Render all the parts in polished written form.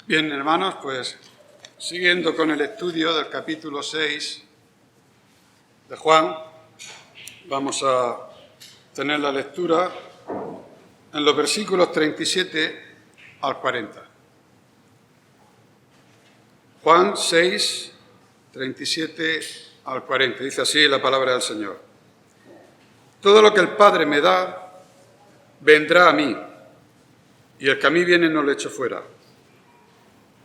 Bien, hermanos, pues siguiendo con el estudio del capítulo 6 de Juan, vamos a tener la lectura en los versículos 37 al 40. Juan 6, 37 al 40. Dice así la palabra del Señor. Todo lo que el Padre me da, vendrá a mí, y el que a mí viene no lo echo fuera.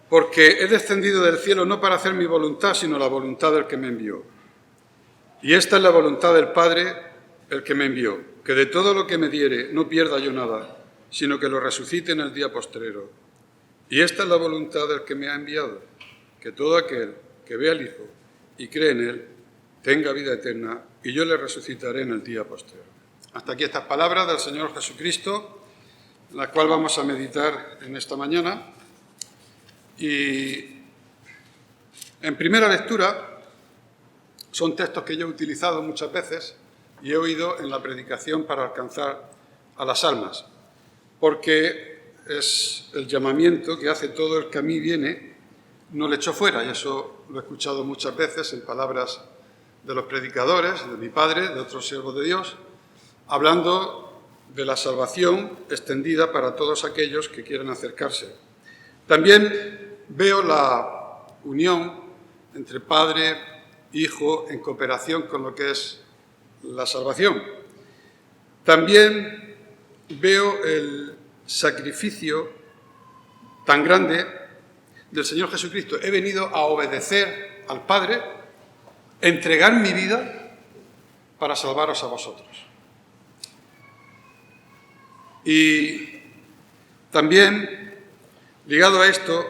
Porque he descendido del cielo no para hacer mi voluntad, sino la voluntad del que me envió. Y esta es la voluntad del Padre, el que me envió, que de todo lo que me diere no pierda yo nada, sino que lo resucite en el día postrero. Y esta es la voluntad del que me ha enviado, que todo aquel que vea al Hijo y cree en Él, tenga vida eterna, y yo le resucitaré en el día postrero. Hasta aquí estas palabras del Señor Jesucristo, la cual vamos a meditar en esta mañana. Y en primera lectura son textos que yo he utilizado muchas veces y he oído en la predicación para alcanzar a las almas, porque es el llamamiento que hace todo el que a mí viene, no le echo fuera, y eso lo he escuchado muchas veces en palabras de los predicadores, de mi padre, de otros siervos de Dios, hablando de la salvación extendida para todos aquellos que quieran acercarse. También veo la unión entre Padre, Hijo, en cooperación con lo que es la salvación. También veo el sacrificio tan grande del Señor Jesucristo. He venido a obedecer al Padre, entregar mi vida para salvaros a vosotros. Y también, ligado a esto,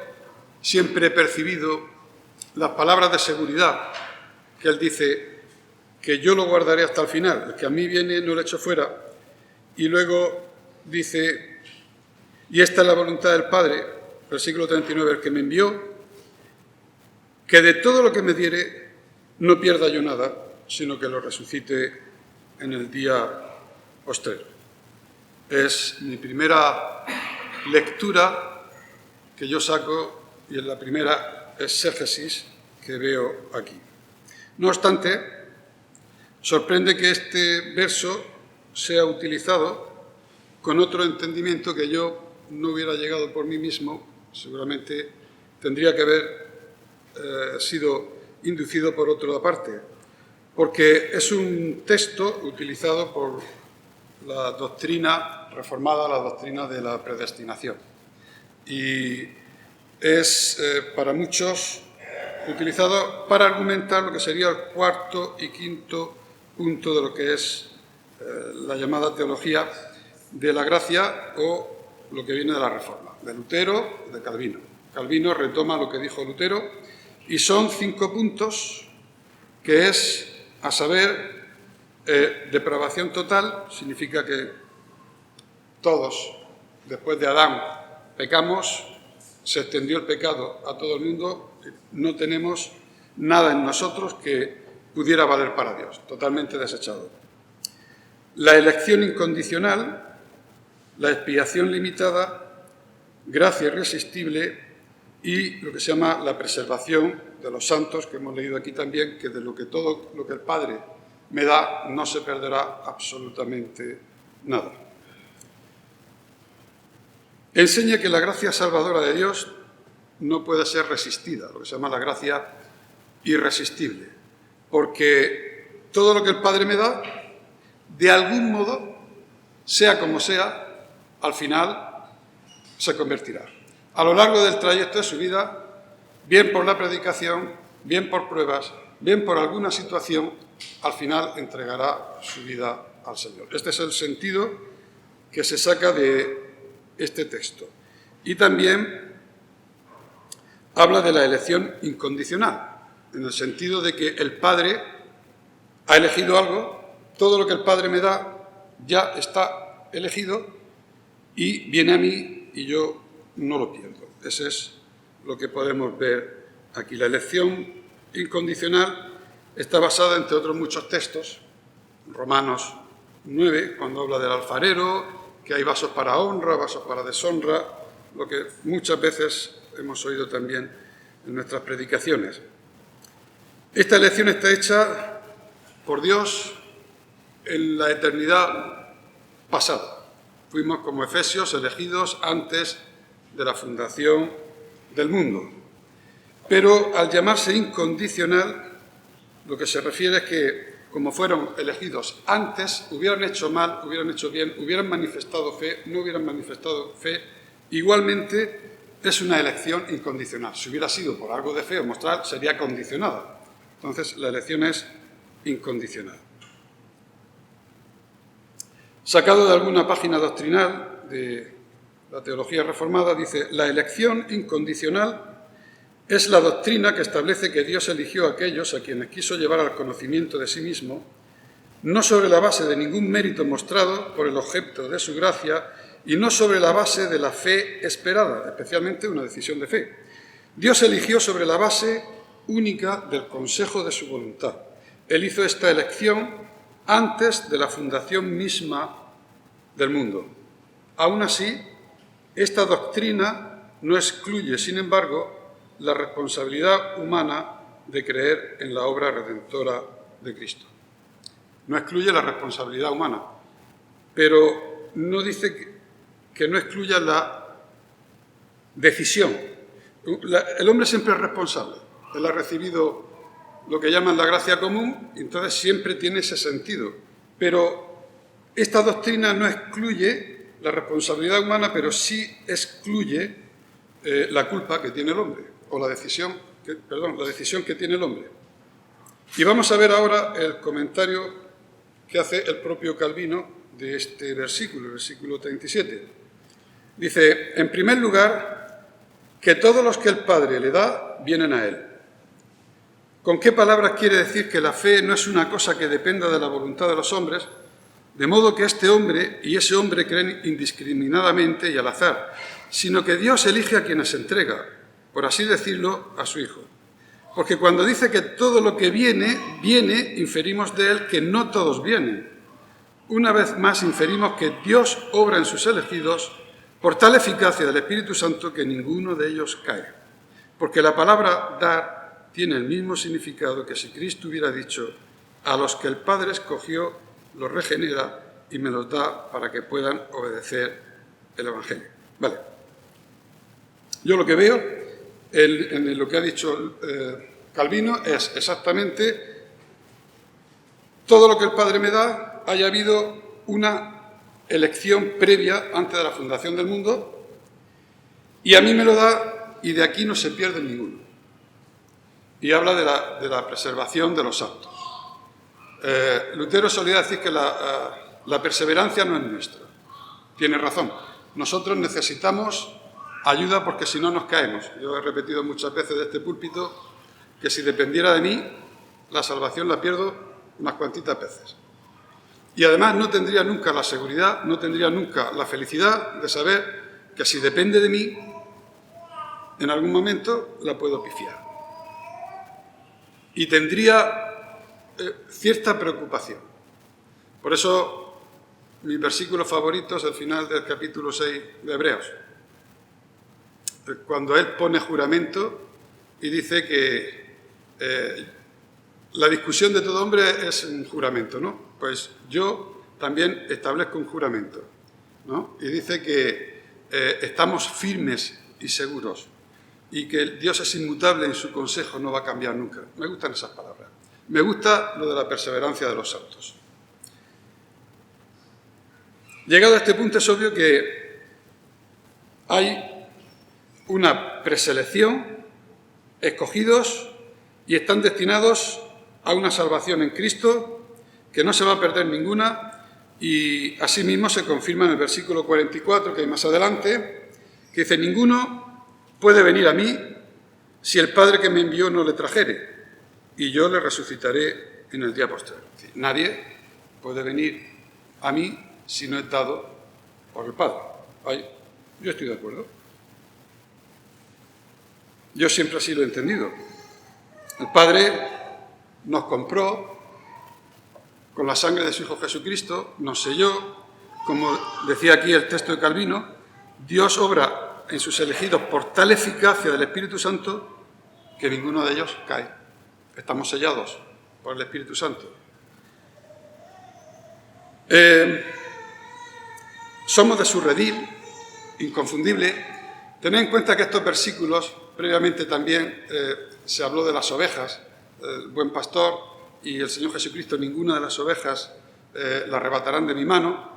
siempre he percibido las palabras de seguridad que Él dice que yo lo guardaré hasta el final, el que a mí viene no lo echo fuera. Y luego dice, y esta es la voluntad del Padre, versículo 39, el que me envió, que de todo lo que me diere no pierda yo nada, sino que lo resucite en el día postrero. Es mi primera lectura que yo saco y es la primera exégesis que veo aquí. No obstante, sorprende que este verso sea utilizado con otro entendimiento que yo no hubiera llegado por mí mismo, seguramente tendría que haber sido inducido por otra parte, porque es un texto utilizado por la doctrina reformada, la doctrina de la predestinación. Y es para muchos utilizado para argumentar lo que sería el cuarto y quinto punto de lo que es la llamada teología de la gracia o lo que viene de la Reforma, de Lutero, de Calvino. Calvino retoma lo que dijo Lutero y son 5 puntos que es, a saber, depravación total, significa que todos, después de Adán, pecamos, se extendió el pecado a todo el mundo, no tenemos nada en nosotros que pudiera valer para Dios, totalmente desechado. La elección incondicional, la expiación limitada, gracia irresistible y lo que se llama la preservación de los santos, que hemos leído aquí también, que de todo lo que el Padre me da no se perderá absolutamente nada. Enseña que la gracia salvadora de Dios no puede ser resistida, lo que se llama la gracia irresistible, porque todo lo que el Padre me da, de algún modo, sea como sea, al final se convertirá. A lo largo del trayecto de su vida, bien por la predicación, bien por pruebas, bien por alguna situación, al final entregará su vida al Señor. Este es el sentido que se saca de este texto. Y también habla de la elección incondicional, en el sentido de que el Padre ha elegido algo, todo lo que el Padre me da ya está elegido y viene a mí y yo no lo pierdo. Ese es lo que podemos ver aquí. La elección incondicional está basada, entre otros muchos textos, en Romanos 9, cuando habla del alfarero, que hay vasos para honra, vasos para deshonra, lo que muchas veces hemos oído también en nuestras predicaciones. Esta elección está hecha por Dios en la eternidad pasada. Fuimos como efesios elegidos antes de la fundación del mundo. Pero al llamarse incondicional, lo que se refiere es que, como fueron elegidos antes, hubieran hecho mal, hubieran hecho bien, hubieran manifestado fe, no hubieran manifestado fe, igualmente es una elección incondicional. Si hubiera sido por algo de fe o mostrar, sería condicionada. Entonces, la elección es incondicional. Sacado de alguna página doctrinal de la teología reformada, dice: la elección incondicional es la doctrina que establece que Dios eligió a aquellos a quienes quiso llevar al conocimiento de sí mismo, no sobre la base de ningún mérito mostrado por el objeto de su gracia y no sobre la base de la fe esperada, especialmente una decisión de fe. Dios eligió sobre la base única del consejo de su voluntad. Él hizo esta elección antes de la fundación misma del mundo. Aún así, esta doctrina no excluye, sin embargo, la responsabilidad humana de creer en la obra redentora de Cristo. No excluye la responsabilidad humana, pero no dice que no excluya la decisión. El hombre siempre es responsable. Él ha recibido lo que llaman la gracia común, y entonces siempre tiene ese sentido. Pero esta doctrina no excluye la responsabilidad humana, pero sí excluye la culpa que tiene el hombre, o la decisión que tiene el hombre. Y vamos a ver ahora el comentario que hace el propio Calvino de este versículo, el versículo 37. Dice: en primer lugar, que todos los que el Padre le da, vienen a Él. ¿Con qué palabras quiere decir que la fe no es una cosa que dependa de la voluntad de los hombres, de modo que este hombre y ese hombre creen indiscriminadamente y al azar, sino que Dios elige a quienes entrega, por así decirlo, a su Hijo? Porque cuando dice que todo lo que viene, viene, inferimos de él que no todos vienen. Una vez más inferimos que Dios obra en sus elegidos por tal eficacia del Espíritu Santo que ninguno de ellos cae. Porque la palabra dar tiene el mismo significado que si Cristo hubiera dicho: a los que el Padre escogió los regenera y me los da para que puedan obedecer el Evangelio. Vale. Yo lo que veo en lo que ha dicho Calvino es exactamente todo lo que el Padre me da. Haya habido una elección previa antes de la fundación del mundo y a mí me lo da y de aquí no se pierde ninguno. Y habla de la preservación de los santos. Lutero solía decir que la perseverancia no es nuestra. Tiene razón. Nosotros necesitamos ayuda porque si no nos caemos. Yo he repetido muchas veces de este púlpito que si dependiera de mí, la salvación la pierdo unas cuantitas veces. Y además no tendría nunca la seguridad, no tendría nunca la felicidad de saber que si depende de mí, en algún momento la puedo pifiar. Y tendría cierta preocupación. Por eso mi versículo favorito es el final del capítulo 6 de Hebreos. Cuando él pone juramento y dice que la discusión de todo hombre es un juramento, ¿no? Pues yo también establezco un juramento, ¿no? Y dice que estamos firmes y seguros y que Dios es inmutable en su consejo, no va a cambiar nunca. Me gustan esas palabras. Me gusta lo de la perseverancia de los santos. Llegado a este punto es obvio que hay una preselección, escogidos y están destinados a una salvación en Cristo que no se va a perder ninguna, y asimismo se confirma en el versículo 44 que hay más adelante, que dice: ninguno puede venir a mí si el Padre que me envió no le trajere, y yo le resucitaré en el día postrero. Es decir, nadie puede venir a mí si no es dado por el Padre. Yo estoy de acuerdo. Yo siempre así lo he entendido. El Padre nos compró con la sangre de su Hijo Jesucristo, nos selló, como decía aquí el texto de Calvino. Dios obra en sus elegidos por tal eficacia del Espíritu Santo que ninguno de ellos cae. Estamos sellados por el Espíritu Santo. Somos de su redil, inconfundible. Tened en cuenta que estos versículos, previamente también se habló de las ovejas, el buen pastor y el Señor Jesucristo, ninguna de las ovejas la arrebatarán de mi mano.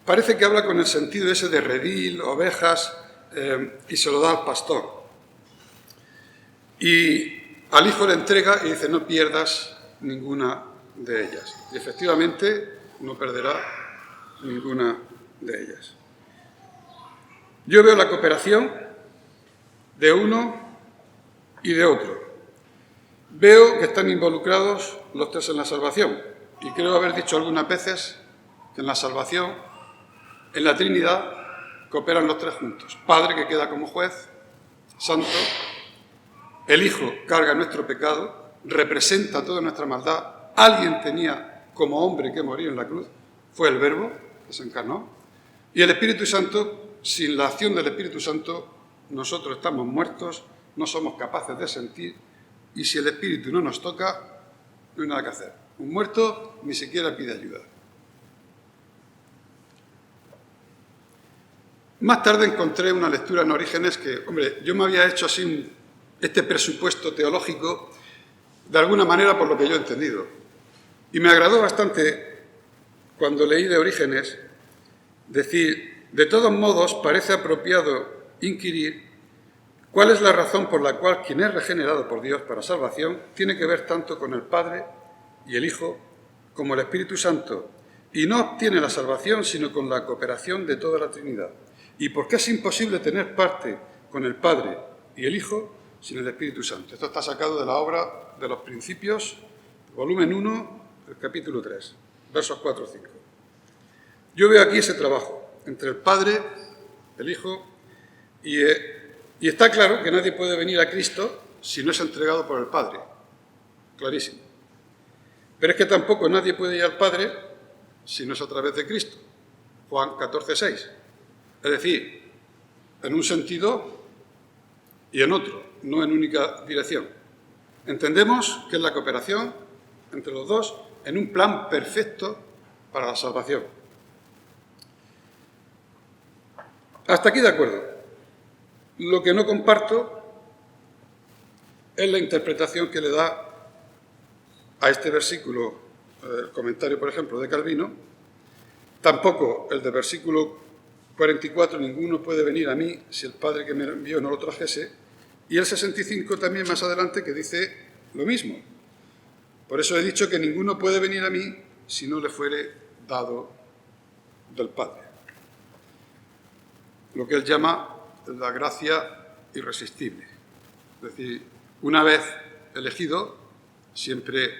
Parece que habla con el sentido ese de redil, ovejas, y se lo da al pastor. Y al hijo le entrega y dice, no pierdas ninguna de ellas. Y efectivamente no perderá ninguna de ellas. Yo veo la cooperación de uno y de otro. Veo que están involucrados los tres en la salvación. Y creo haber dicho algunas veces que en la salvación, en la Trinidad, cooperan los tres juntos. Padre, que queda como juez, santo. El Hijo carga nuestro pecado, representa toda nuestra maldad. Alguien tenía como hombre que morir en la cruz. Fue el Verbo que se encarnó. Y el Espíritu Santo, sin la acción del Espíritu Santo, nosotros estamos muertos, no somos capaces de sentir, y si el Espíritu no nos toca, no hay nada que hacer. Un muerto ni siquiera pide ayuda. Más tarde encontré una lectura en Orígenes que, hombre, yo me había hecho así este presupuesto teológico de alguna manera por lo que yo he entendido. Y me agradó bastante cuando leí de Orígenes decir, de todos modos parece apropiado inquirir cuál es la razón por la cual quien es regenerado por Dios para salvación tiene que ver tanto con el Padre y el Hijo como el Espíritu Santo y no obtiene la salvación sino con la cooperación de toda la Trinidad. Y por qué es imposible tener parte con el Padre y el Hijo sin el Espíritu Santo. Esto está sacado de la obra de los Principios, volumen 1, el capítulo 3, versos 4 y 5. Yo veo aquí ese trabajo entre el Padre, el Hijo, y está claro que nadie puede venir a Cristo si no es entregado por el Padre. Clarísimo. Pero es que tampoco nadie puede ir al Padre si no es a través de Cristo. Juan 14, 6. Es decir, en un sentido y en otro, no en única dirección. Entendemos que es la cooperación entre los dos en un plan perfecto para la salvación. Hasta aquí de acuerdo. Lo que no comparto es la interpretación que le da a este versículo, el comentario, por ejemplo, de Calvino. Tampoco el del versículo 44, ninguno puede venir a mí si el Padre que me envió no lo trajese. Y el 65 también más adelante que dice lo mismo. Por eso he dicho que ninguno puede venir a mí si no le fuere dado del Padre. Lo que él llama la gracia irresistible. Es decir, una vez elegido, siempre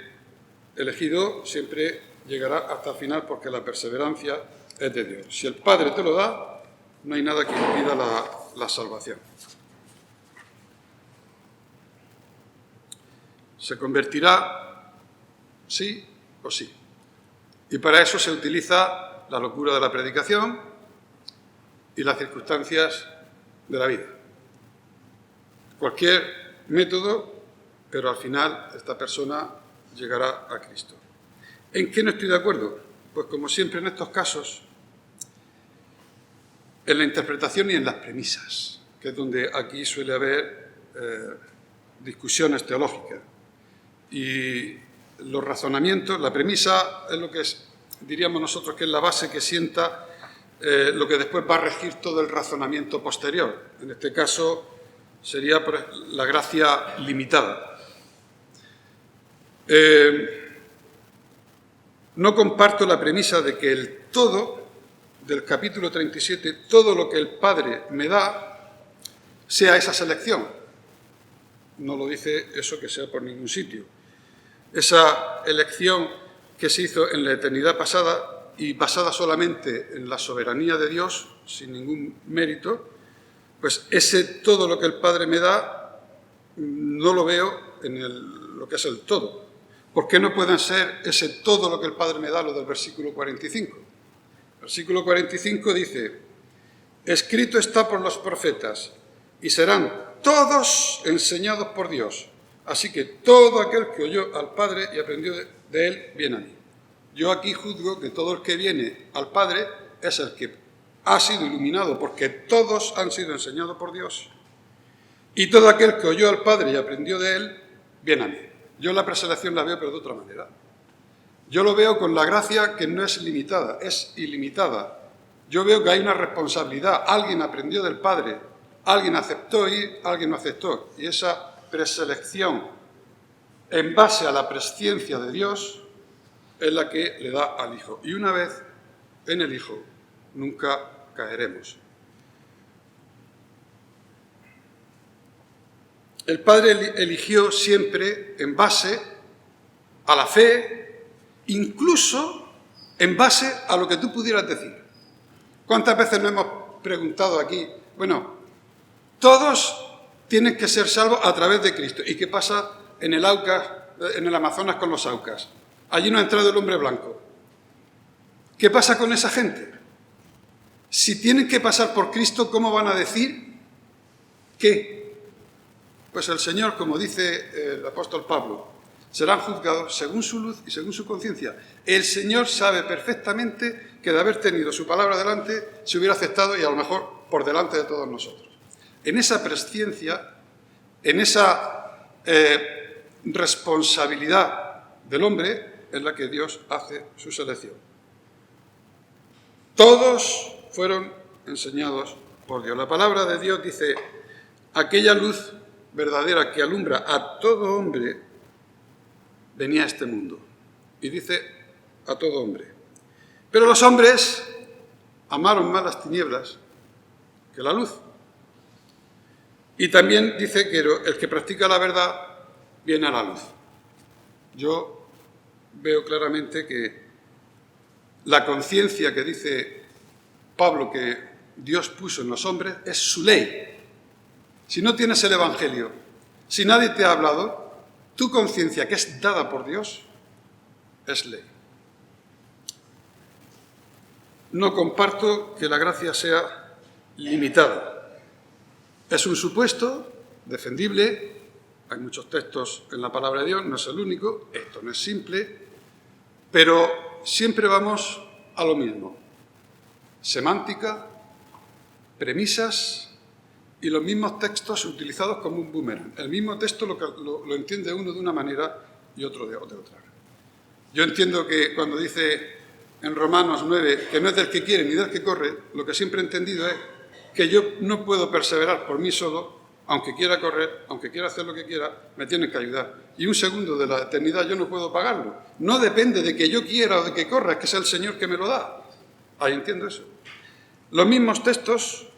llegará hasta el final porque la perseverancia es de Dios. Si el Padre te lo da, no hay nada que impida la salvación. Se convertirá sí o sí. Y para eso se utiliza la locura de la predicación y las circunstancias de la vida. Cualquier método, pero al final esta persona llegará a Cristo. ¿En qué no estoy de acuerdo? Pues como siempre en estos casos, en la interpretación y en las premisas, que es donde aquí suele haber discusiones teológicas. Y los razonamientos, la premisa es lo que diríamos nosotros que es la base que sienta lo que después va a regir todo el razonamiento posterior. En este caso sería la gracia limitada. No comparto la premisa de que el todo del capítulo 37, todo lo que el Padre me da, sea esa selección. No lo dice eso que sea por ningún sitio. Esa elección que se hizo en la eternidad pasada y basada solamente en la soberanía de Dios, sin ningún mérito, pues ese todo lo que el Padre me da, no lo veo en lo que es el todo. ¿Por qué no pueden ser ese todo lo que el Padre me da, lo del versículo 45? El versículo 45 dice, escrito está por los profetas, y serán todos enseñados por Dios. Así que todo aquel que oyó al Padre y aprendió de él, viene a mí. Yo aquí juzgo que todo el que viene al Padre es el que ha sido iluminado, porque todos han sido enseñados por Dios. Y todo aquel que oyó al Padre y aprendió de él, viene a mí. Yo la preselección la veo, pero de otra manera. Yo lo veo con la gracia que no es limitada, es ilimitada. Yo veo que hay una responsabilidad. Alguien aprendió del Padre, alguien aceptó y alguien no aceptó. Y esa preselección en base a la presciencia de Dios es la que le da al Hijo. Y una vez en el Hijo, nunca caeremos. El Padre eligió siempre en base a la fe, incluso en base a lo que tú pudieras decir. ¿Cuántas veces nos hemos preguntado aquí? Bueno, todos tienen que ser salvos a través de Cristo. ¿Y qué pasa en el Aucas, en el Amazonas con los Aucas? Allí no ha entrado el hombre blanco. ¿Qué pasa con esa gente? Si tienen que pasar por Cristo, ¿cómo van a decir qué? Pues el Señor, como dice el apóstol Pablo, serán juzgados según su luz y según su conciencia. El Señor sabe perfectamente que de haber tenido su palabra delante, se hubiera aceptado y a lo mejor por delante de todos nosotros. En esa presciencia, en esa responsabilidad del hombre, es la que Dios hace su selección. Todos fueron enseñados por Dios. La palabra de Dios dice, aquella luz verdadera que alumbra a todo hombre, venía a este mundo. Y dice, a todo hombre. Pero los hombres amaron más las tinieblas que la luz. Y también dice que el que practica la verdad viene a la luz. Yo veo claramente que la conciencia que dice Pablo que Dios puso en los hombres es su ley. Si no tienes el Evangelio, si nadie te ha hablado, tu conciencia, que es dada por Dios, es ley. No comparto que la gracia sea limitada. Es un supuesto defendible. Hay muchos textos en la palabra de Dios, no es el único, esto no es simple, pero siempre vamos a lo mismo. Semántica, premisas y los mismos textos utilizados como un boomerang. El mismo texto lo entiende uno de una manera y otro de otra. Yo entiendo que cuando dice en Romanos 9 que no es del que quiere ni del que corre, lo que siempre he entendido es que yo no puedo perseverar por mí solo, aunque quiera correr, aunque quiera hacer lo que quiera, me tienen que ayudar. Y un segundo de la eternidad yo no puedo pagarlo. No depende de que yo quiera o de que corra, es que es el Señor que me lo da. Ahí entiendo eso. Los mismos textos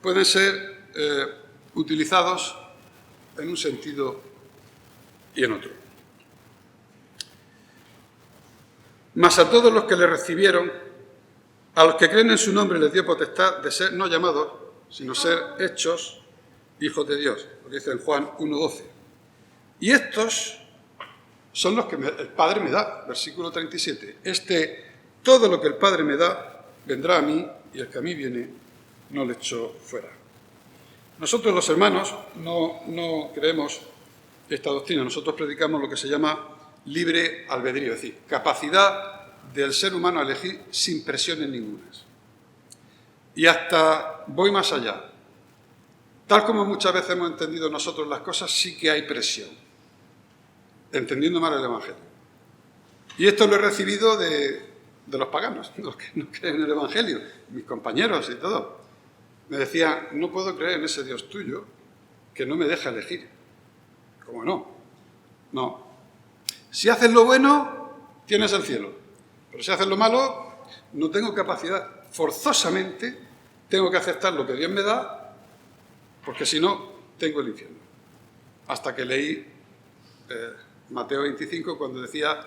pueden ser utilizados en un sentido y en otro. Mas a todos los que le recibieron, a los que creen en su nombre les dio potestad de ser no llamados, sino ser hechos hijos de Dios, lo que dice en Juan 1:12. Y estos son los que el Padre me da, versículo 37. Todo lo que el Padre me da, vendrá a mí, y el que a mí viene, no le echo fuera. Nosotros los hermanos no creemos esta doctrina, nosotros predicamos lo que se llama libre albedrío, es decir, capacidad del ser humano a elegir sin presiones ningunas. Y hasta voy más allá. Tal como muchas veces hemos entendido nosotros las cosas, sí que hay presión, entendiendo mal el Evangelio. Y esto lo he recibido de los paganos, de los que no creen en el Evangelio, mis compañeros y todo. Me decían, no puedo creer en ese Dios tuyo que no me deja elegir. ¿Cómo no? No. Si haces lo bueno, tienes el cielo. Pero si haces lo malo, no tengo capacidad. Forzosamente tengo que aceptar lo que Dios me da, porque si no, tengo el infierno. Hasta que leí Mateo 25, cuando decía,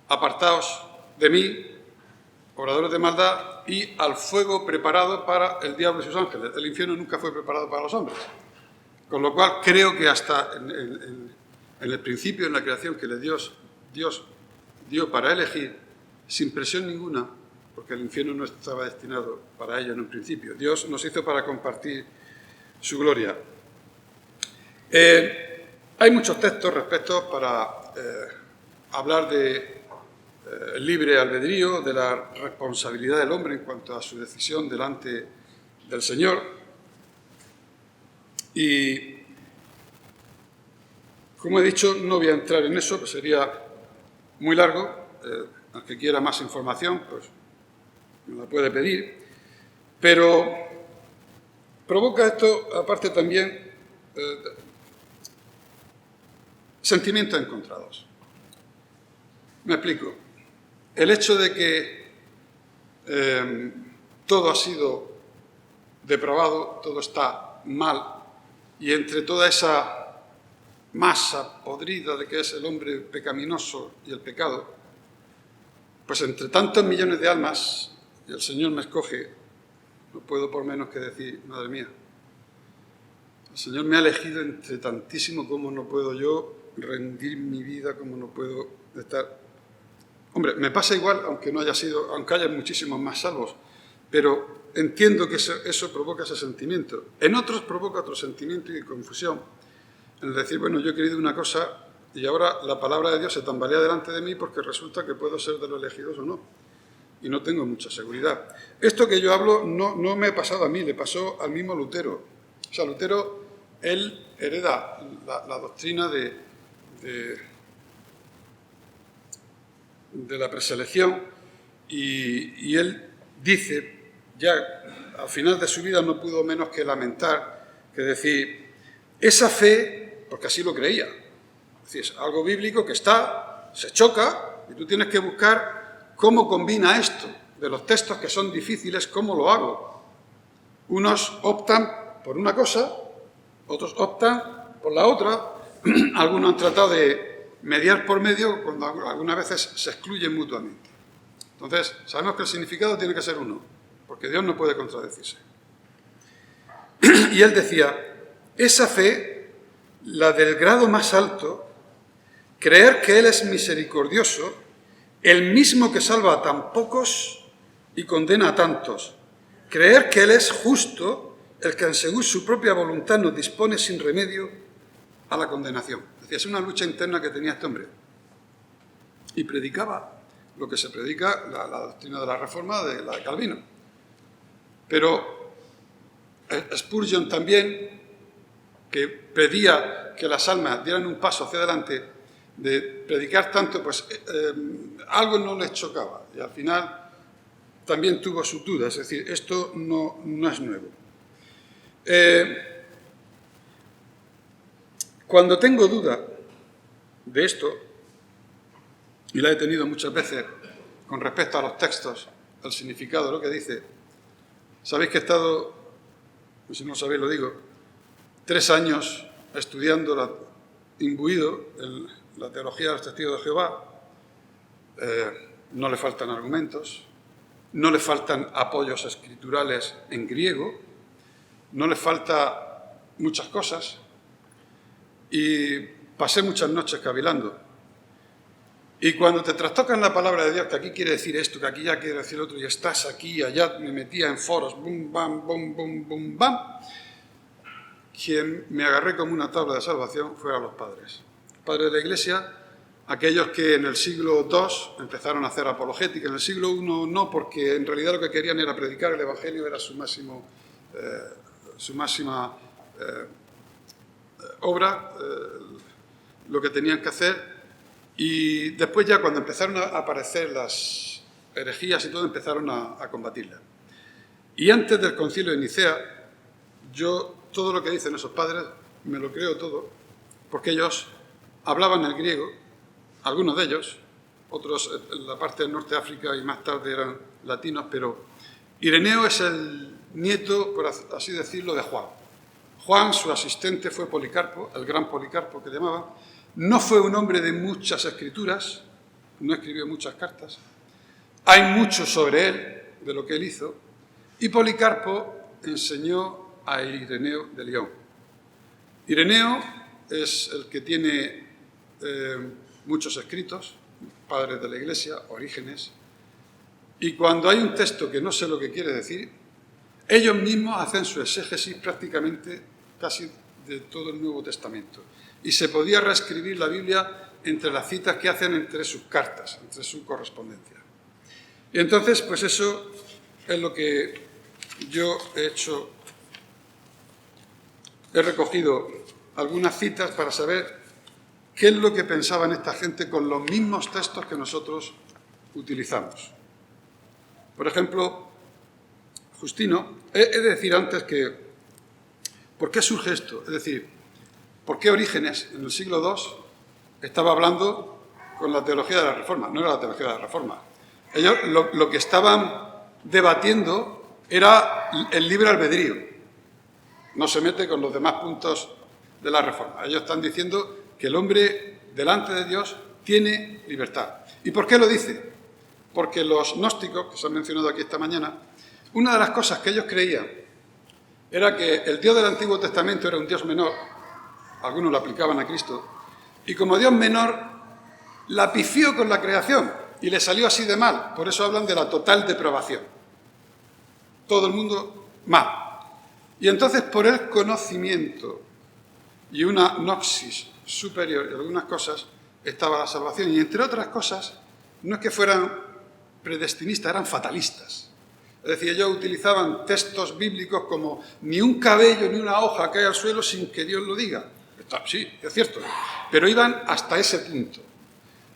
apartaos de mí, obradores de maldad, y al fuego preparado para el diablo y sus ángeles. El infierno nunca fue preparado para los hombres. Con lo cual, creo que hasta en el principio, en la creación que Dios dio para elegir, sin presión ninguna, porque el infierno no estaba destinado para ello en un principio. Dios nos hizo para compartir su gloria. Hay muchos textos respecto para hablar de libre albedrío, de la responsabilidad del hombre en cuanto a su decisión delante del Señor. Y, como he dicho, no voy a entrar en eso, pues sería muy largo. Al que quiera más información, pues me la puede pedir. Pero provoca esto, aparte también, sentimientos encontrados. Me explico. El hecho de que todo ha sido depravado, todo está mal, y entre toda esa masa podrida de que es el hombre pecaminoso y el pecado, pues entre tantos millones de almas, y el Señor me escoge, no puedo por menos que decir, madre mía, el Señor me ha elegido entre tantísimo, como no puedo yo rendir mi vida, como no puedo estar. Hombre, me pasa igual, aunque haya muchísimos más salvos, pero entiendo que eso provoca ese sentimiento. En otros provoca otro sentimiento y confusión. En decir, bueno, yo he querido una cosa y ahora la palabra de Dios se tambalea delante de mí porque resulta que puedo ser de los elegidos o no. Y no tengo mucha seguridad. Esto que yo hablo no me ha pasado a mí, le pasó al mismo Lutero. O sea, Lutero, él hereda la doctrina de la preselección y él dice, ya al final de su vida no pudo menos que lamentar, que decir, esa fe, porque así lo creía, es decir, es algo bíblico que se choca y tú tienes que buscar cómo combina esto de los textos que son difíciles, cómo lo hago. Unos optan por una cosa, otros optan por la otra, algunos han tratado de mediar por medio cuando algunas veces se excluyen mutuamente. Entonces, sabemos que el significado tiene que ser uno, porque Dios no puede contradecirse. Y él decía, esa fe, la del grado más alto, creer que Él es misericordioso, el mismo que salva a tan pocos y condena a tantos, creer que Él es justo, el que según su propia voluntad nos dispone sin remedio a la condenación. Es decir, es una lucha interna que tenía este hombre. Y predicaba lo que se predica, la doctrina de la Reforma, de la de Calvino. Pero Spurgeon también, que pedía que las almas dieran un paso hacia adelante, de predicar tanto, pues algo no les chocaba. Y al final también tuvo sus dudas. Es decir, esto no es nuevo. Cuando tengo duda de esto, y la he tenido muchas veces con respecto a los textos, al significado de lo que dice, sabéis que he estado, si no lo sabéis lo digo, 3 años estudiando, imbuido en la teología de los testigos de Jehová. No le faltan argumentos, no le faltan apoyos escriturales en griego, no le falta muchas cosas, y pasé muchas noches cavilando. Y cuando te trastocan la palabra de Dios, que aquí quiere decir esto, que aquí ya quiere decir otro, y estás aquí y allá, me metía en foros, bum, bam, bum, bum, bum, bam, quien me agarré como una tabla de salvación fueron los padres. Los padres de la Iglesia, aquellos que en el siglo II empezaron a hacer apologética, en el siglo I no, porque en realidad lo que querían era predicar el Evangelio, era su máxima obra, lo que tenían que hacer. Y después ya cuando empezaron a aparecer las herejías y todo, empezaron a combatirlas. Y antes del concilio de Nicea, yo todo lo que dicen esos padres me lo creo todo, porque ellos hablaban el griego, algunos de ellos, otros en la parte del norte de África y más tarde eran latinos, pero Ireneo es el nieto, por así decirlo, de Juan. Juan, su asistente, fue Policarpo, el gran Policarpo que llamaban. No fue un hombre de muchas escrituras, no escribió muchas cartas. Hay mucho sobre él, de lo que él hizo. Y Policarpo enseñó a Ireneo de León. Ireneo es el que tiene muchos escritos, padres de la Iglesia, Orígenes, Y cuando hay un texto que no sé lo que quiere decir, ellos mismos hacen su exégesis prácticamente casi de todo el Nuevo Testamento. Y se podía reescribir la Biblia entre las citas que hacen entre sus cartas, entre su correspondencia. Y entonces, pues eso es lo que yo he hecho. He recogido algunas citas para saber qué es lo que pensaban esta gente con los mismos textos que nosotros utilizamos. Por ejemplo, Justino, he de decir antes que, ¿por qué surge esto? Es decir, ¿por qué Orígenes en el siglo II estaba hablando con la teología de la Reforma? No era la teología de la Reforma. Ellos lo que estaban debatiendo era el libre albedrío. No se mete con los demás puntos de la Reforma. Ellos están diciendo que el hombre delante de Dios tiene libertad. ¿Y por qué lo dice? Porque los gnósticos, que se han mencionado aquí esta mañana, una de las cosas que ellos creían era que el Dios del Antiguo Testamento era un Dios menor, algunos lo aplicaban a Cristo, y como Dios menor la pifió con la creación y le salió así de mal. Por eso hablan de la total depravación. Todo el mundo mal. Y entonces por el conocimiento y una gnosis superior y algunas cosas estaba la salvación. Y entre otras cosas, no es que fueran predestinistas, eran fatalistas. Es decir, ellos utilizaban textos bíblicos como ni un cabello ni una hoja cae al suelo sin que Dios lo diga. Sí, es cierto, pero iban hasta ese punto.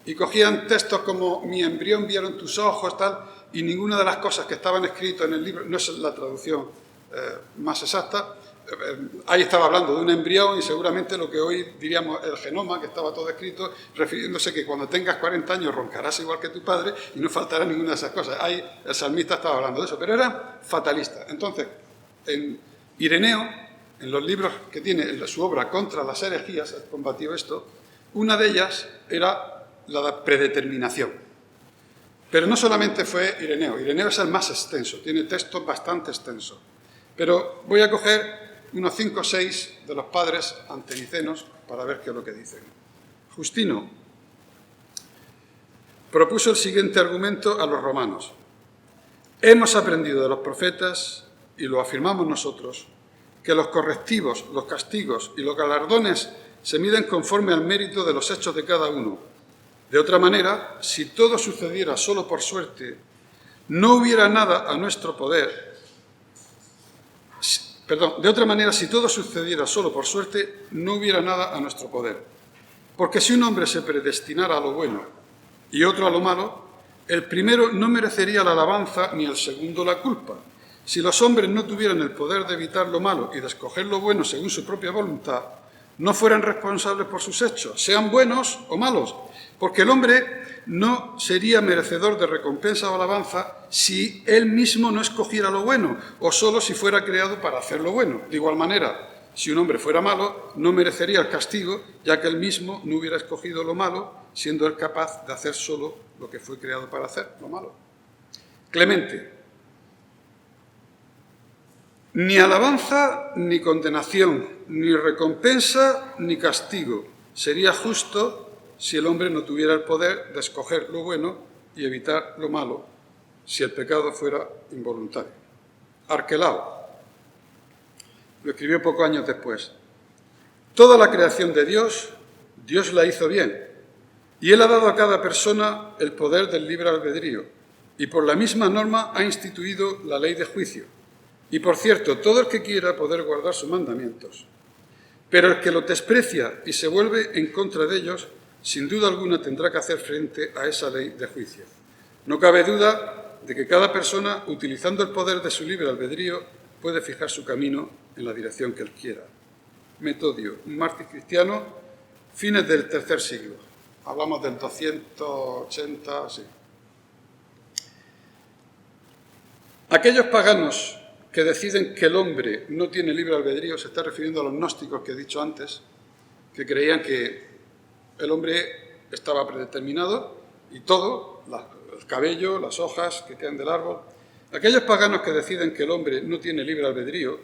Y cogían textos como mi embrión vieron tus ojos, tal, y ninguna de las cosas que estaban escritas en el libro, no es la traducción más exacta, ahí estaba hablando de un embrión y seguramente lo que hoy diríamos el genoma, que estaba todo escrito, refiriéndose que cuando tengas 40 años roncarás igual que tu padre y no faltará ninguna de esas cosas. Ahí el salmista estaba hablando de eso, pero eran fatalistas. Entonces, en Ireneo, en los libros que tiene, en su obra Contra las herejías, combatió esto, una de ellas era la predeterminación. Pero no solamente fue Ireneo, Ireneo es el más extenso, tiene textos bastante extensos. Pero voy a coger unos 5 o 6 de los padres antenicenos para ver qué es lo que dicen. Justino propuso el siguiente argumento a los romanos. Hemos aprendido de los profetas, y lo afirmamos nosotros, que los correctivos, los castigos y los galardones se miden conforme al mérito de los hechos de cada uno. De otra manera, si todo sucediera solo por suerte, no hubiera nada a nuestro poder. De otra manera, si todo sucediera solo por suerte, no hubiera nada a nuestro poder. Porque si un hombre se predestinara a lo bueno y otro a lo malo, el primero no merecería la alabanza ni el segundo la culpa. Si los hombres no tuvieran el poder de evitar lo malo y de escoger lo bueno según su propia voluntad, no fueran responsables por sus hechos, sean buenos o malos, porque el hombre no sería merecedor de recompensa o alabanza si él mismo no escogiera lo bueno, o solo si fuera creado para hacer lo bueno. De igual manera, si un hombre fuera malo, no merecería el castigo, ya que él mismo no hubiera escogido lo malo, siendo él capaz de hacer solo lo que fue creado para hacer, lo malo. Clemente. Ni alabanza ni condenación, ni recompensa ni castigo. Sería justo si el hombre no tuviera el poder de escoger lo bueno y evitar lo malo, si el pecado fuera involuntario. Arquelao lo escribió pocos años después. Toda la creación de Dios, Dios la hizo bien, y Él ha dado a cada persona el poder del libre albedrío, y por la misma norma ha instituido la ley de juicio. Y por cierto, todo el que quiera poder guardar sus mandamientos. Pero el que lo desprecia y se vuelve en contra de ellos, sin duda alguna tendrá que hacer frente a esa ley de juicio. No cabe duda de que cada persona, utilizando el poder de su libre albedrío, puede fijar su camino en la dirección que él quiera. Metodio, un mártir cristiano, fines del III siglo. Hablamos del 280, sí. Aquellos paganos que deciden que el hombre no tiene libre albedrío, se está refiriendo a los gnósticos que he dicho antes, que creían que el hombre estaba predeterminado y todo, el cabello, las hojas que caen del árbol. Aquellos paganos que deciden que el hombre no tiene libre albedrío,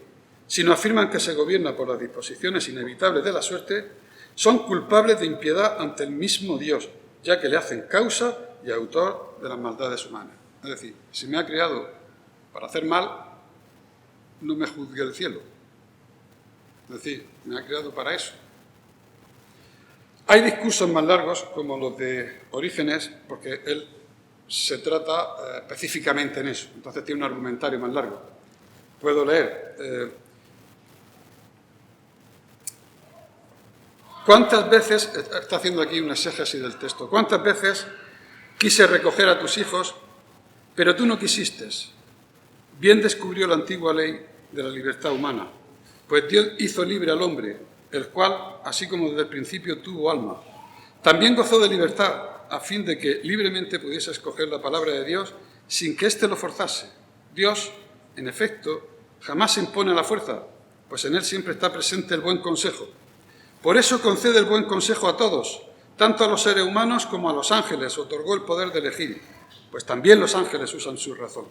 sino afirman que se gobierna por las disposiciones inevitables de la suerte, son culpables de impiedad ante el mismo Dios, ya que le hacen causa y autor de las maldades humanas. Es decir, si me ha creado para hacer mal, no me juzgue el cielo. Es decir, me ha creado para eso. Hay discursos más largos, como los de Orígenes, porque él se trata específicamente en eso. Entonces tiene un argumentario más largo. Puedo leer. ¿Cuántas veces, está haciendo aquí una exégesis del texto, cuántas veces quise recoger a tus hijos, pero tú no quisiste? Bien descubrió la antigua ley de la libertad humana, pues Dios hizo libre al hombre, el cual, así como desde el principio tuvo alma, también gozó de libertad, a fin de que libremente pudiese escoger la palabra de Dios sin que éste lo forzase. Dios, en efecto, jamás se impone a la fuerza, pues en él siempre está presente el buen consejo. Por eso concede el buen consejo a todos, tanto a los seres humanos como a los ángeles, otorgó el poder de elegir, pues también los ángeles usan su razón,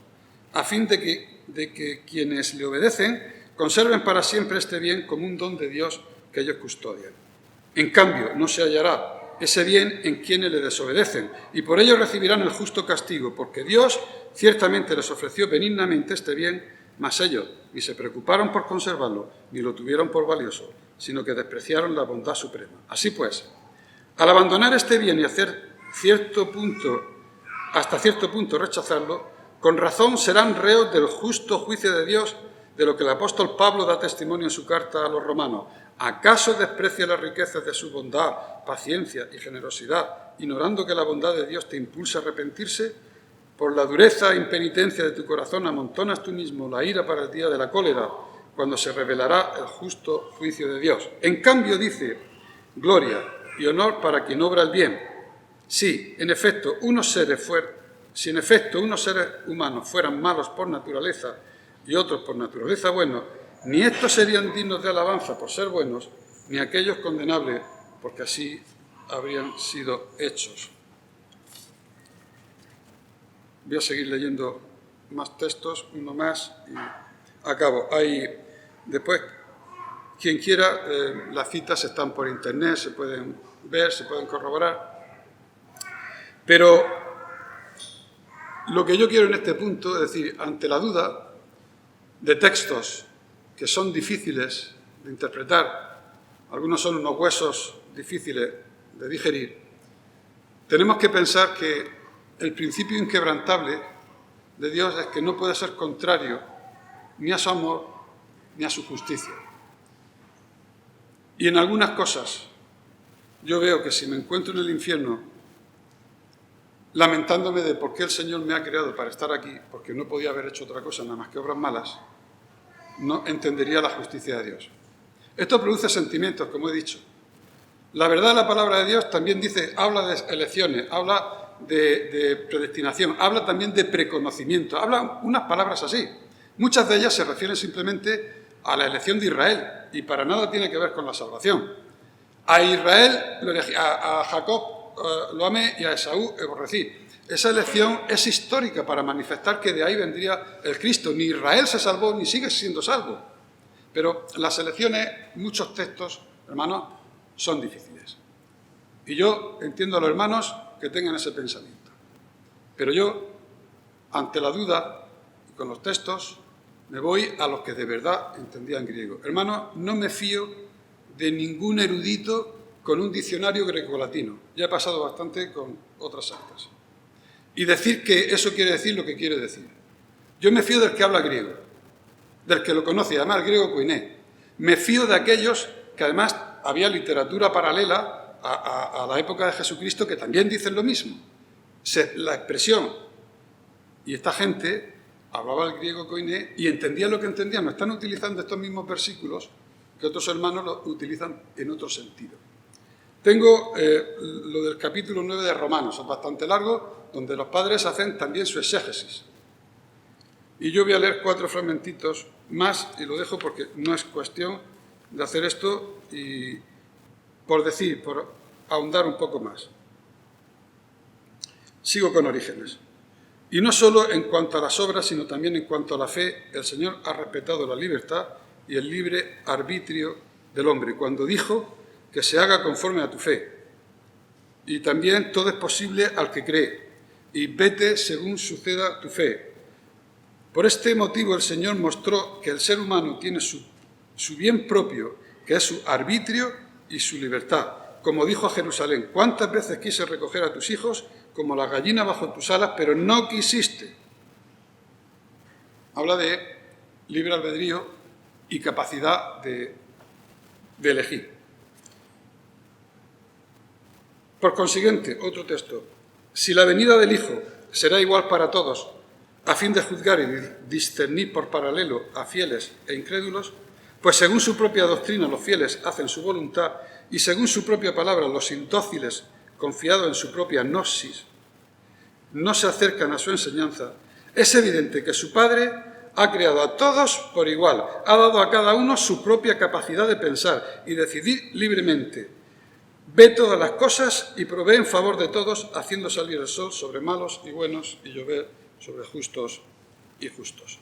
a fin de que quienes le obedecen conserven para siempre este bien como un don de Dios que ellos custodian. En cambio, no se hallará ese bien en quienes le desobedecen, y por ello recibirán el justo castigo, porque Dios ciertamente les ofreció benignamente este bien, mas ellos ni se preocuparon por conservarlo, ni lo tuvieron por valioso, sino que despreciaron la bondad suprema. Así pues, al abandonar este bien y hasta cierto punto rechazarlo, con razón serán reos del justo juicio de Dios, de lo que el apóstol Pablo da testimonio en su carta a los romanos. ¿Acaso desprecia las riquezas de su bondad, paciencia y generosidad, ignorando que la bondad de Dios te impulsa a arrepentirse? Por la dureza e impenitencia de tu corazón amontonas tú mismo la ira para el día de la cólera, cuando se revelará el justo juicio de Dios. En cambio, dice, gloria y honor para quien obra el bien. Si en efecto unos seres humanos fueran malos por naturaleza y otros por naturaleza buenos, ni estos serían dignos de alabanza por ser buenos, ni aquellos condenables porque así habrían sido hechos. Voy a seguir leyendo más textos, uno más y acabo. Después, quien quiera, las citas están por internet, se pueden ver, se pueden corroborar. Pero lo que yo quiero en este punto es decir, ante la duda de textos que son difíciles de interpretar, algunos son unos huesos difíciles de digerir, tenemos que pensar que el principio inquebrantable de Dios es que no puede ser contrario ni a su amor ni a su justicia. Y en algunas cosas yo veo que si me encuentro en el infierno lamentándome de por qué el Señor me ha creado para estar aquí, porque no podía haber hecho otra cosa nada más que obras malas, no entendería la justicia de Dios. Esto produce sentimientos, como he dicho. La verdad de la palabra de Dios también dice, habla de elecciones, habla de predestinación, habla también de preconocimiento, habla unas palabras así. Muchas de ellas se refieren simplemente a la elección de Israel y para nada tiene que ver con la salvación. A Israel lo elegí, a Jacob lo amé y a Esaú aborrecí. Esa elección es histórica para manifestar que de ahí vendría el Cristo. Ni Israel se salvó ni sigue siendo salvo. Pero las elecciones, muchos textos, hermanos, son difíciles. Y yo entiendo a los hermanos que tengan ese pensamiento. Pero yo, ante la duda, con los textos, me voy a los que de verdad entendían griego. Hermanos, no me fío de ningún erudito con un diccionario grecolatino. Ya he pasado bastante con otras actas. Y decir que eso quiere decir lo que quiere decir. Yo me fío del que habla griego, del que lo conoce, además el griego koiné. Me fío de aquellos que además había literatura paralela a la época de Jesucristo que también dicen lo mismo. La expresión, y esta gente hablaba el griego koiné y entendía lo que entendían. No están utilizando estos mismos versículos que otros hermanos lo utilizan en otro sentido. Tengo lo del capítulo 9 de Romanos, es bastante largo, donde los padres hacen también su exégesis. Y yo voy a leer 4 fragmentitos más y lo dejo porque no es cuestión de hacer esto y por ahondar un poco más. Sigo con Orígenes. Y no solo en cuanto a las obras, sino también en cuanto a la fe, el Señor ha respetado la libertad y el libre arbitrio del hombre, cuando dijo que se haga conforme a tu fe. Y también todo es posible al que cree. y vete según suceda tu fe. Por este motivo el Señor mostró que el ser humano tiene su bien propio, que es su arbitrio y su libertad. Como dijo a Jerusalén: ¿cuántas veces quise recoger a tus hijos como la gallina bajo tus alas, pero no quisiste? Habla de libre albedrío y capacidad de elegir. Por consiguiente, otro texto: si la venida del Hijo será igual para todos, a fin de juzgar y discernir por paralelo a fieles e incrédulos, pues según su propia doctrina los fieles hacen su voluntad y según su propia palabra los indóciles, confiados en su propia gnosis, no se acercan a su enseñanza, es evidente que su Padre ha creado a todos por igual, ha dado a cada uno su propia capacidad de pensar y decidir libremente. Ve todas las cosas y provee en favor de todos, haciendo salir el sol sobre malos y buenos y llover sobre justos y justos.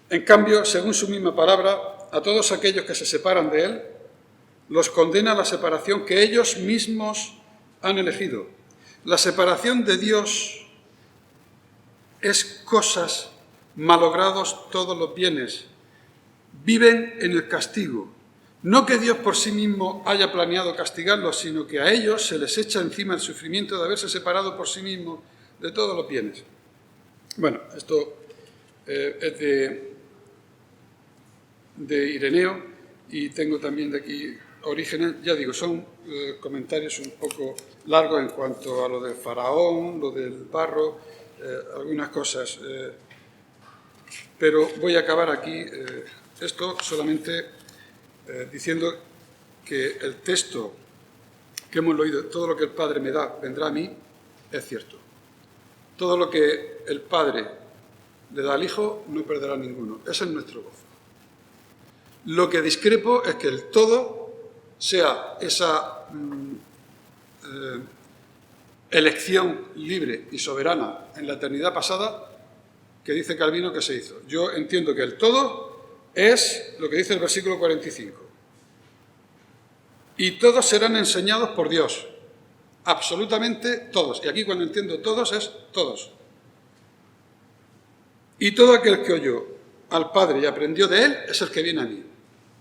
En cambio, según su misma palabra, a todos aquellos que se separan de Él, los condena a la separación que ellos mismos han elegido. La separación de Dios es cosas, malogrados todos los bienes. Viven en el castigo. No que Dios por sí mismo haya planeado castigarlos, sino que a ellos se les echa encima el sufrimiento de haberse separado por sí mismos de todos los bienes. Bueno, esto es de Ireneo y tengo también de aquí Orígenes. Ya digo, son comentarios un poco largos en cuanto a lo del faraón, lo del barro, algunas cosas. Pero voy a acabar aquí esto solamente diciendo que el texto que hemos leído, todo lo que el Padre me da vendrá a mí, es cierto. Todo lo que el Padre le da al Hijo no perderá ninguno. Ese es nuestro gozo. Lo que discrepo es que el todo sea esa elección libre y soberana en la eternidad pasada que dice Calvino que se hizo. Yo entiendo que el todo es lo que dice el versículo 45. Y todos serán enseñados por Dios. Absolutamente todos. Y aquí cuando entiendo todos es todos. Y todo aquel que oyó al Padre y aprendió de Él es el que viene a mí.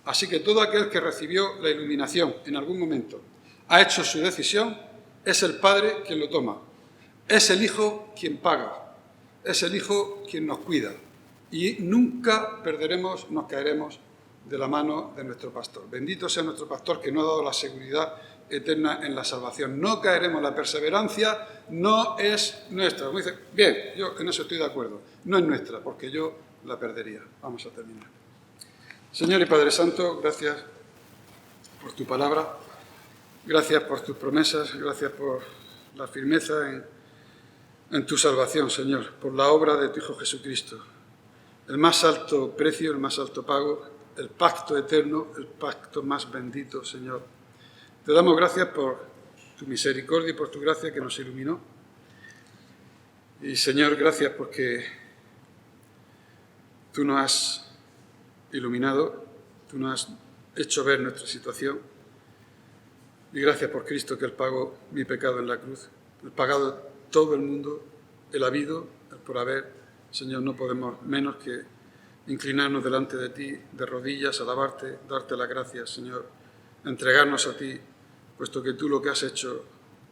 Así que todo aquel que recibió la iluminación en algún momento, ha hecho su decisión, es el Padre quien lo toma. Es el Hijo quien paga. Es el Hijo quien nos cuida. Y nunca perderemos, nos caeremos de la mano de nuestro pastor. Bendito sea nuestro pastor que nos ha dado la seguridad eterna en la salvación. No caeremos, la perseverancia no es nuestra. Como dice, bien, yo en eso estoy de acuerdo. No es nuestra, porque yo la perdería. Vamos a terminar. Señor y Padre Santo, gracias por tu palabra, gracias por tus promesas, gracias por la firmeza en tu salvación, Señor, por la obra de tu Hijo Jesucristo. El más alto precio, el más alto pago, el pacto eterno, el pacto más bendito, Señor. Te damos gracias por tu misericordia y por tu gracia que nos iluminó. Y, Señor, gracias porque tú nos has iluminado, tú nos has hecho ver nuestra situación. Y gracias por Cristo, que Él pagó mi pecado en la cruz. El pagado todo el mundo, el habido, el por haber. Señor, no podemos menos que inclinarnos delante de ti, de rodillas, alabarte, darte las gracias, Señor, entregarnos a ti, puesto que tú lo que has hecho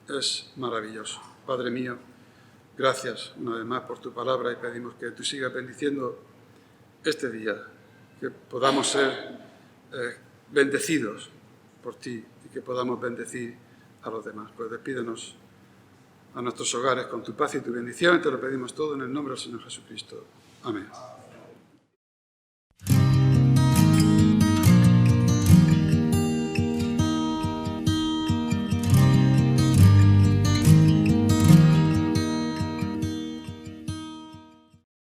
es maravilloso. Padre mío, gracias una vez más por tu palabra y pedimos que tú sigas bendiciendo este día, que podamos ser bendecidos por ti y que podamos bendecir a los demás. Pues despídenos a nuestros hogares con tu paz y tu bendición y te lo pedimos todo en el nombre del Señor Jesucristo. Amén.